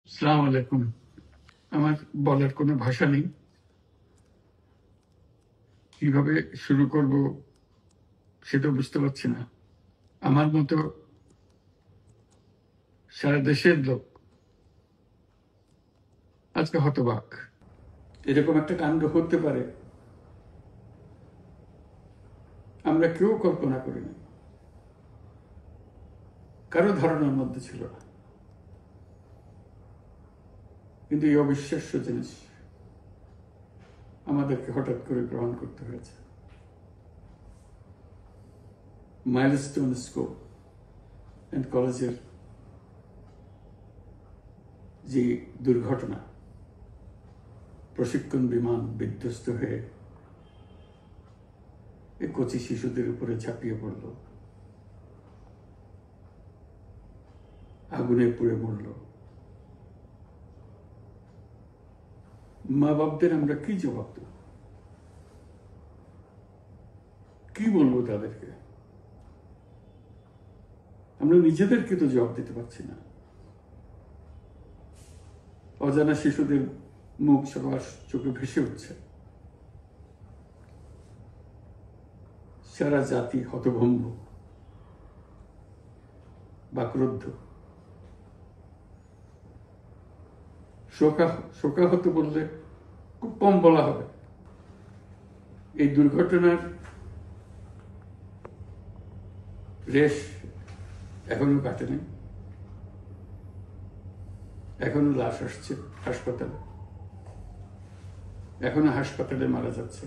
আসসালামু আলাইকুম। আমার বলার কোনো ভাষা নেই, কিভাবে শুরু করব সেটা বুঝতে পারছি না। আমার মতো সারা দেশের লোক আজকে হতবাক। এরকম একটা কাণ্ড হতে পারে আমরা কেউ কল্পনা করিনি, কারো ধারণার মধ্যে ছিল না। কিন্তু এই অবিশ্বাস্য জিনিস আমাদেরকে হঠাৎ করে গ্রহণ করতে হয়েছে। মাইলস্টোন স্কুল অ্যান্ড কলেজের যে দুর্ঘটনা, প্রশিক্ষণ বিমান বিধ্বস্ত হয়ে এই কচি শিশুদের উপরে ঝাঁপিয়ে পড়ল, আগুনে পুড়ে মরল। মা বাপদের আমরা কি জবাব দেব? কি বলবো তাদেরকে? আমরা নিজেদেরকে তো জবাব দিতে পারছি না। অজানা শিশুদের মুখ সবার চোখে ভেসে উঠছে। সারা জাতি হতভম্ব বা ক্রুদ্ধ। শোকাহত বললে খুব কম বলা হবে। এই দুর্ঘটনার রেশ এখনো কাটেনি। এখনো লাশ আসছে হাসপাতালে, এখনো হাসপাতালে মারা যাচ্ছে।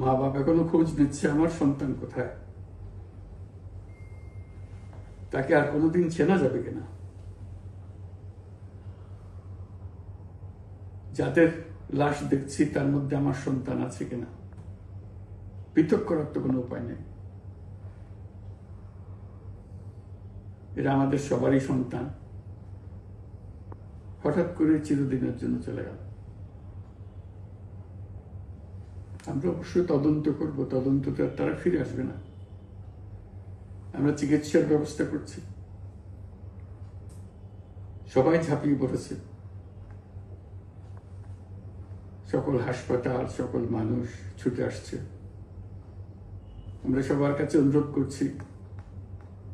মা বাবা এখনো খোঁজ নিচ্ছে আমার সন্তান কোথায়, তাকে আর কোনোদিন চেনা যাবে কিনা। যাদের লাশ দেখছি তার মধ্যে আমার সন্তান আছে কিনা পৃথক করার তো কোনো উপায় নেই। এরা আমাদের সবারই সন্তান, হঠাৎ করে চিরদিনের জন্য চলে গেল। আমরা অবশ্যই তদন্ত করব, তদন্ততে তারা ফিরে আসবে না। আমরা চিকিৎসার ব্যবস্থা করছি, সবাই ঝাঁপিয়ে পড়েছে। সকল হাসপাতাল, সকল মানুষ ছুটে আসছে। আমরা সবার কাছে অনুরোধ করছি,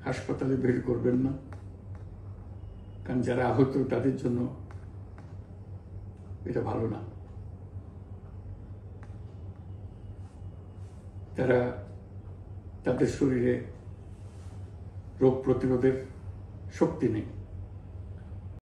হাসপাতালে ভিড় করবেন না, কারণ যারা আহত তাদের জন্য এটা ভালো না। তারা তাদের শরীরে রোগ প্রতিরোধের শক্তি নেই।